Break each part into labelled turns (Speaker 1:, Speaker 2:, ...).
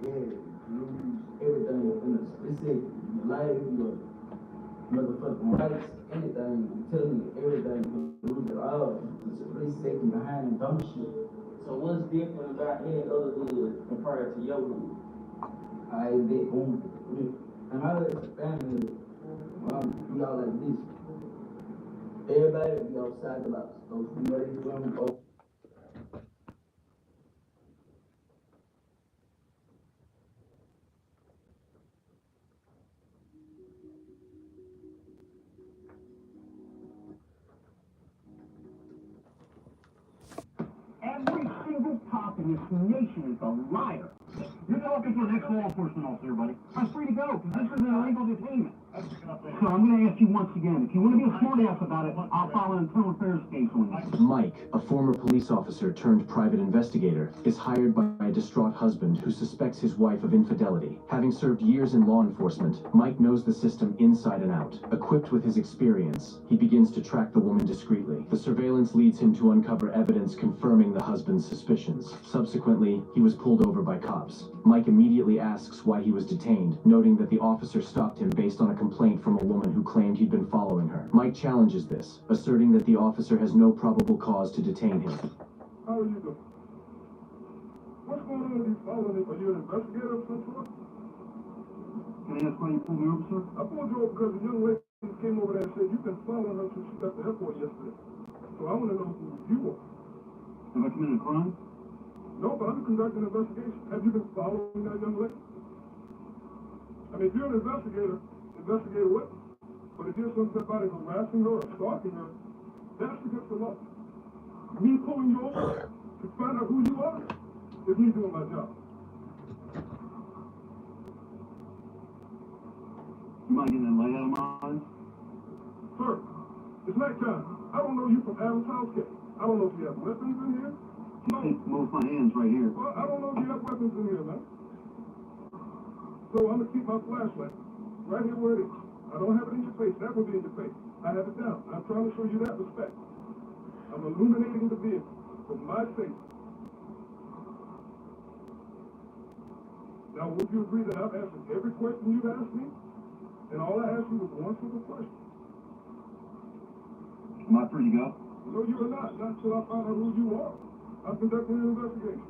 Speaker 1: lose everything in a specific life, your motherfucking rights, anything. I'm telling you, everything. You lose it all. It's a 3 second behind dumb shit.
Speaker 2: So what's different about any other hood compared to your hood?
Speaker 1: I bet on and I was a family, we all like this. Everybody be outside the box. Those who know they from
Speaker 3: Every single cop in this nation is a liar. You're talking to the next law enforcement officer, buddy. I'm free to go, because this is an illegal detainment. So I'm going to ask you once again, if you want to be a smart ass about it, I'll file an internal affairs case on you.
Speaker 4: Mike, a former police officer turned private investigator, is hired by a distraught husband who suspects his wife of infidelity. Having served years in law enforcement, Mike knows the system inside and out. Equipped with his experience, he begins to track the woman discreetly. The surveillance leads him to uncover evidence confirming the husband's suspicions. Subsequently, he was pulled over by cops. Mike immediately asks why he was detained, noting that the officer stopped him based on a complaint from a woman who claimed he'd been following her. Mike challenges this, asserting that the officer has no probable cause to detain him.
Speaker 5: How are you doing? What's going on with you following it? Are you an investigator of some sort?
Speaker 3: Can I ask why you pulled me over, sir?
Speaker 5: I pulled you over because a young lady came over there and said you've been following her since she left the airport yesterday. So I want to know who you are.
Speaker 3: Have I committed a crime?
Speaker 5: No, but I'm conducting an investigation. Have you been following that young lady? I mean, if you're an investigator, investigate what? But if you're somebody harassing her or stalking her, that's against the law. Me pulling you over to find out who you are is me doing my job.
Speaker 3: You mind getting that light out of my eyes?
Speaker 5: Sir, it's nighttime. I don't know you from Adam's house yet. I don't know if you have weapons in here. No.
Speaker 3: Move my hands right here.
Speaker 5: Well, I don't know if you have weapons in here, man. So I'm going to keep my flashlight right here where it is. I don't have it in your face. That would be in your face. I have it down. I'm trying to show you that respect. I'm illuminating the vehicle for my safety. Now, would you agree that I've answered every question you've asked me? And all I asked you was one simple question.
Speaker 3: Am I free to go?
Speaker 5: No, you are not. Not until I find out who you are. I'm conducting an investigation.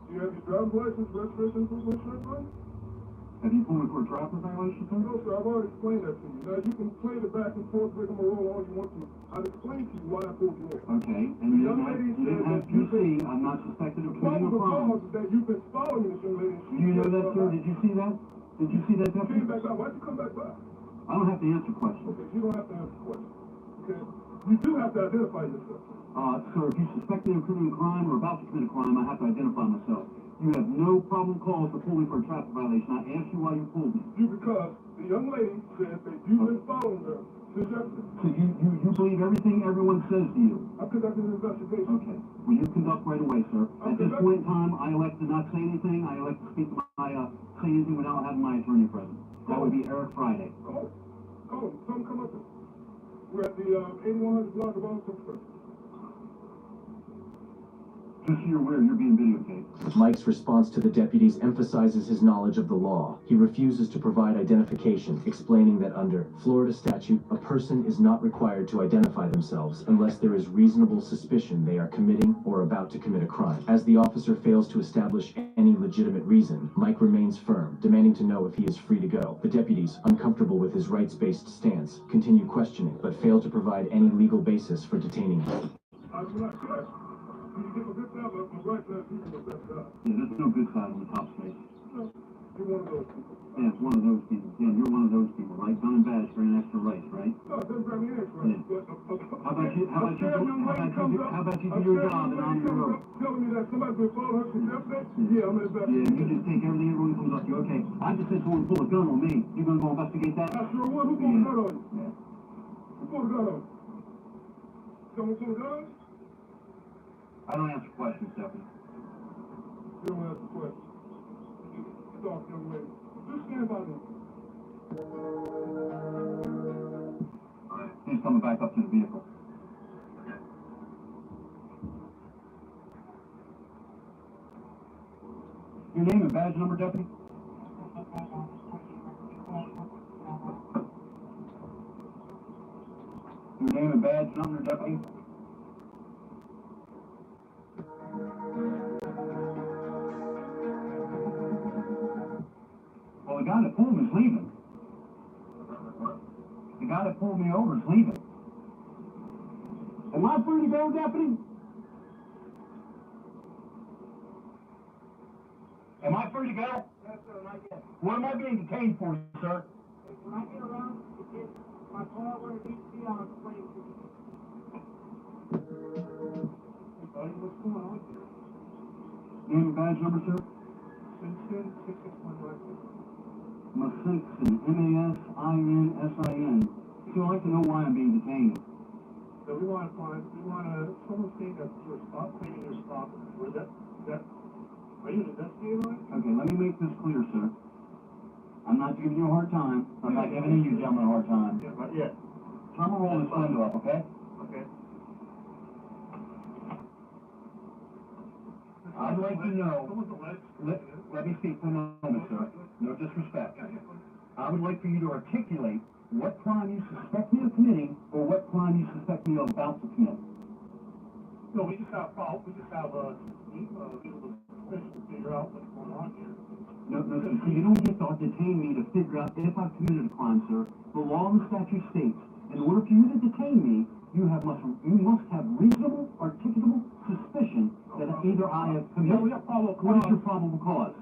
Speaker 5: Do you have your driver's license, registration, proof of insurance on you?
Speaker 3: Have you pulled me for a traffic violation, sir?
Speaker 5: No, sir. I've already explained that to you. Now, you can play the back and forth rigmarole all you want to. I've explained to you why I pulled you over.
Speaker 3: Okay, and you didn't have PC. I'm not suspected of committing a crime.
Speaker 5: Cause is that you've been following this young lady.
Speaker 3: Do you know that, sir? Did you see that? Did you see that,
Speaker 5: She
Speaker 3: deputy?
Speaker 5: came back out. Why'd you come back by?
Speaker 3: I don't have to answer questions.
Speaker 5: Okay, you don't have to answer questions. Okay? You do have to identify yourself.
Speaker 3: Sir, if you suspect me of committing a crime or about to commit a crime, I have to identify myself. You have no problem cause for pulling for a traffic violation. I asked you why you pulled me.
Speaker 5: Because the young lady said that you've been following her since yesterday.
Speaker 3: So you believe everything everyone says to you?
Speaker 5: I'm conducting an investigation.
Speaker 3: Okay. Well, you conduct right away, sir. At this point in time, I elect to not say anything. I elect to speak to say anything without having my attorney present. That would be Eric Friday.
Speaker 5: Call him. Call him. Tell him come up with. We're at the 8100 block of Austin First.
Speaker 3: Just so you're aware, you're being videotaped.
Speaker 4: Mike's response to the deputies emphasizes his knowledge of the law. He refuses to provide identification, explaining that under Florida statute, a person is not required to identify themselves unless there is reasonable suspicion they are committing or about to commit a crime. As the officer fails to establish any legitimate reason, Mike remains firm, demanding to know if he is free to go. The deputies, uncomfortable with his rights-based stance, continue questioning, but fail to provide any legal basis for detaining him.
Speaker 5: You give a good job, but my right side people the best job.
Speaker 3: Yeah, there's no good side on the top space.
Speaker 5: No, you're one of those people.
Speaker 3: Yeah, it's one of those people. Yeah, you're one of those people, right? Dun and bad for an extra race, right?
Speaker 5: No, it doesn't grab me an extra race.
Speaker 3: Yeah. How about you do your job and I'm your road?
Speaker 5: Telling me that somebody's been following her since yesterday? Yeah, I'm an investigator.
Speaker 3: Yeah, you just take everything everyone comes up to you. Okay, I just said someone pull a gun on me. You gonna go investigate that?
Speaker 5: I sure would. Who pulled a gun on you?
Speaker 3: Yeah.
Speaker 5: Who pulled a gun on you? Someone pulled a gun on you?
Speaker 3: I don't answer questions, deputy.
Speaker 5: You don't answer questions. You talk, young lady. Just stand by me.
Speaker 3: He's coming back up to the vehicle. Your name and badge number, deputy? Your name and badge number, deputy? Well, the guy that pulled me is leaving. The guy that pulled me over is leaving. Am I free to go, deputy? Am I free to go? Yes, sir, not yet. What am I being detained for, sir? When I get around, it's my car where it needs to be on the plane. Hey, buddy, what's going on here? Name and badge number, sir? Simpson, 661 Musicreaction, M-A-S-I-N-S-I-N. So I'd like to know why I'm being detained.
Speaker 5: So someone saying that you're cleaning your stop. Are you an investigator?
Speaker 3: Okay, let me make this clear, sir. I'm not giving you a hard time. I'm not giving you gentlemen a hard time.
Speaker 5: Yeah, but yeah.
Speaker 3: Turn my roll this window up, okay?
Speaker 5: Okay.
Speaker 3: I'd like to know, let me speak for a moment, sir. No disrespect. I would like for you to articulate what crime you suspect me of committing or what crime you suspect me of about to commit.
Speaker 5: No, we just have to figure out what's going on here.
Speaker 3: No, sir. So you don't get to detain me to figure out if I've committed a crime, sir. The law and the statute states, in order for you to detain me, you must have reasonable, articulable suspicion that either I have committed. What is your probable cause?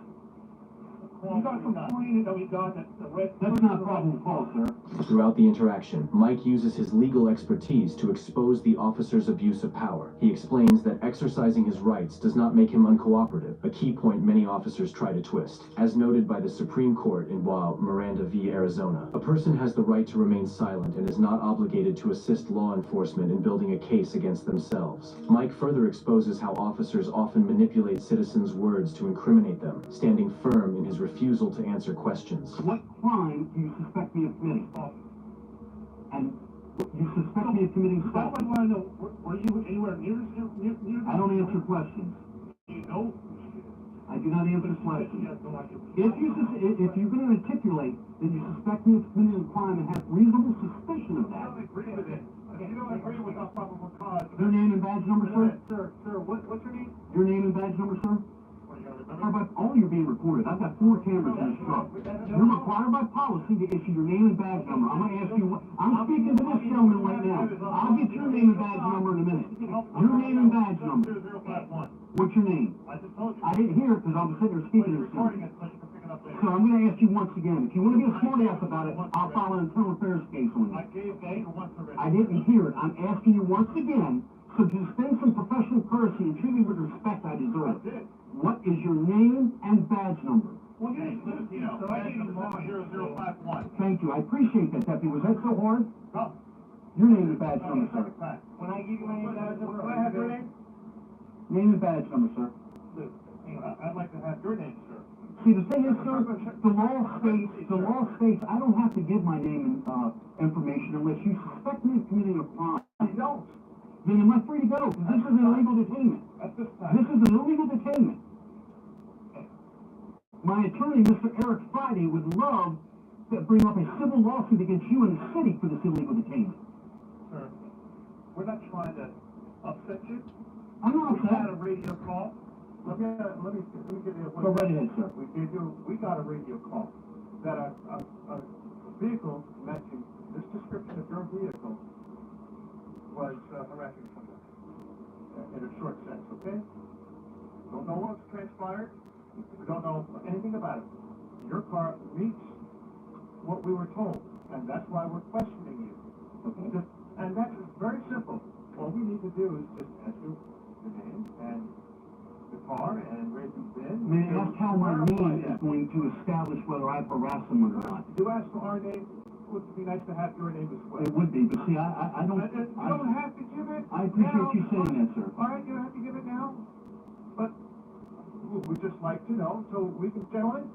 Speaker 5: We got some pointing that we got that the red.
Speaker 3: That's not probable cause, sir.
Speaker 4: Throughout the interaction, Mike uses his legal expertise to expose the officer's abuse of power. He explains that exercising his rights does not make him uncooperative, a key point many officers try to twist. As noted by the Supreme Court in Miranda v. Arizona, a person has the right to remain silent and is not obligated to assist law enforcement in building a case against themselves. Mike further exposes how officers often manipulate citizens' words to incriminate them, standing firm in his refusal to answer questions.
Speaker 3: What crime do you suspect me of committing? And you suspect me of committing stalking?
Speaker 5: I want to know, were you anywhere near?
Speaker 3: I don't answer questions.
Speaker 5: You know?
Speaker 3: I do not answer questions.
Speaker 5: You have no idea.
Speaker 3: If you're going to articulate that you suspect me of committing a crime and have reasonable suspicion of that.
Speaker 5: I don't agree with it. You don't agree with our probable cause.
Speaker 3: Your name and badge number, sir?
Speaker 5: Sir, what's your name?
Speaker 3: Your name and badge number, sir? All you're being recorded. I've got 4 cameras in this truck. You're required by policy to issue your name and badge number. I'm going to ask you what. I'm speaking to this gentleman right now. I'll get your name and badge number in a minute. Your name and badge number. What's your name? I didn't hear it because I was sitting there speaking to this gentleman. So I'm going to ask you once again. If you want to be a smart ass about it, I'll file an internal affairs case on you. I didn't hear it. I'm asking you once again. So to dispense some professional courtesy and treat me with the respect I deserve. What is your name and badge number?
Speaker 5: Well, so I need to know 0051.
Speaker 3: Thank you. I appreciate that, Deputy. Was that so hard?
Speaker 5: No.
Speaker 3: Your name and badge number, sir.
Speaker 5: When I give you my name and badge number, can I have your name?
Speaker 3: Name and badge number, sir.
Speaker 5: I'd like to have your name, sir.
Speaker 3: See, the thing is, sir, the law states I don't have to give my name and information unless you suspect me of committing a crime.
Speaker 5: I don't.
Speaker 3: Then am I free to go? Because this is an illegal detainment.
Speaker 5: At this time.
Speaker 3: This is an illegal detainment. My attorney, Mr. Eric Friday, would love to bring up a civil lawsuit against you and the city for this illegal detainment.
Speaker 5: Sir, we're not trying to upset you.
Speaker 3: I'm not upset.
Speaker 5: We had a radio call. Let me give you a
Speaker 3: Go right ahead, sir.
Speaker 5: We got a radio call that a vehicle matching this description of your vehicle was harassing someone in a short sense, okay? Don't know what's transpired. We don't know anything about it. Your car meets what we were told, and that's why we're questioning you. Okay? And that's very simple. All we need to do is just ask you the name and the car and where you've been.
Speaker 3: May I ask how my name is going to establish whether I've harassed someone or not?
Speaker 5: You ask for our name. It would be nice to have your name as well.
Speaker 3: It would be, but see, I don't...
Speaker 5: You don't have to give it.
Speaker 3: I appreciate you saying that, sir.
Speaker 5: All right, you don't have to give it now. But we'd just like to know so we can settle it.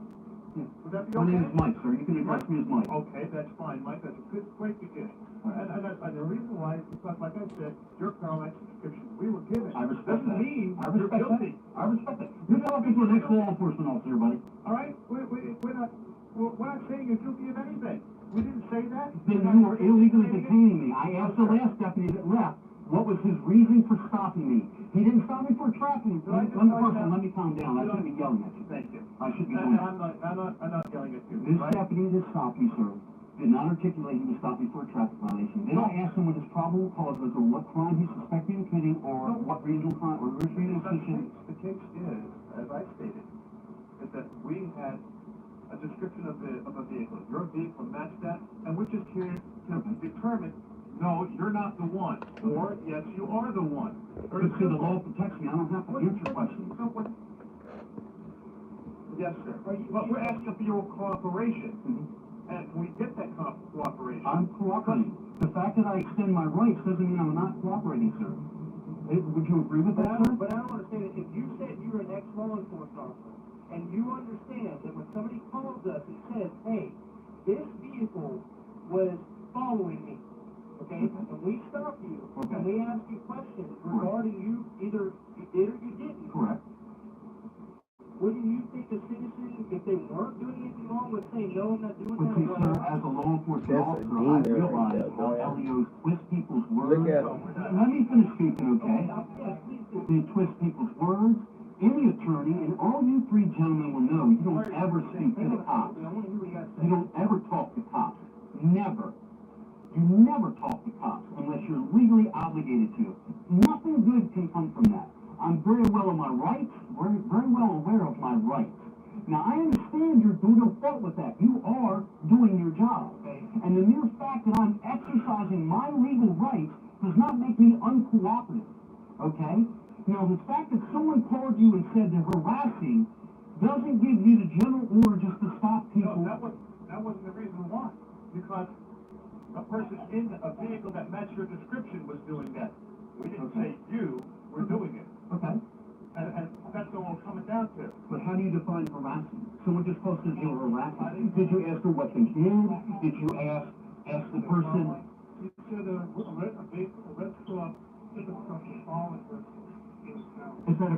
Speaker 3: Yeah.
Speaker 5: Would that be okay?
Speaker 3: My name is Mike, sir. You can address me as Mike.
Speaker 5: Okay, that's fine, Mike. That's a good, great beginning. Right. And the reason why is because, like I said, your car license description we were given.
Speaker 3: I respect that.
Speaker 5: Doesn't mean
Speaker 3: I respect
Speaker 5: you're guilty.
Speaker 3: that. I respect that. You're talking to to the next law enforcement officer, buddy.
Speaker 5: All right? We're not saying you're guilty of anything. We didn't say that.
Speaker 3: Then you were illegally detaining me. I asked the last deputy that left, what was his reason for stopping me? He didn't stop me for trafficking. Let me calm down. I shouldn't be yelling at you.
Speaker 5: Thank you.
Speaker 3: I should be doing
Speaker 5: I'm not yelling at you.
Speaker 3: This deputy that stopped me, sir, did not articulate he was stopping for a traffic violation. Then I asked him what his probable cause was, or what crime he's suspected of committing, or what reasonable crime, or reasonable suspicion.
Speaker 5: The case is, as I stated, is that we had a description of a vehicle. Your vehicle matched that, and we're just here to determine, no, you're not the one, or yes, you are the one.
Speaker 3: But see, the law protects me. I don't have to answer questions.
Speaker 5: Yes, sir. But we're asking for your cooperation. And we get that cooperation.
Speaker 3: I'm cooperating. The fact that I extend my rights doesn't mean I'm not cooperating, sir. Would you agree with that, sir?
Speaker 6: But I don't understand it. If you said you're an ex-law enforcement officer, and you understand that when somebody calls us and says, hey, this vehicle was following me, okay, and we stop you, and we ask you questions regarding you, either you did or you didn't.
Speaker 3: Correct.
Speaker 6: Wouldn't you think a citizen, if they weren't doing anything wrong, would say, no, I'm not doing
Speaker 3: But see, sir,
Speaker 6: that?
Speaker 3: as a law enforcement officer, I realize how LEOs twist people's words. Let me finish speaking, okay? They twist people's words. Any attorney, and all you three gentlemen will know, you don't ever speak to the cops. You don't ever talk to cops. Never. You never talk to cops unless you're legally obligated to. Nothing good can come from that. I'm very well on my rights, very well aware of my rights. Now, I understand you're doing no fault with that. You are doing your job. And the mere fact that I'm exercising my legal rights does not make me uncooperative. Okay? Now, the fact that someone called you and said they're harassing doesn't give you the general order just to stop people.
Speaker 5: No, that wasn't the reason why. Because a person in a vehicle that matched your description was doing that. We didn't say you were doing it.
Speaker 3: Okay.
Speaker 5: And that's what we're coming down to.
Speaker 3: But how do you define harassing? Someone just posted you were harassing. Did you ask her what they did? Did you ask the person?
Speaker 5: You said a red club, following person.
Speaker 3: Is that a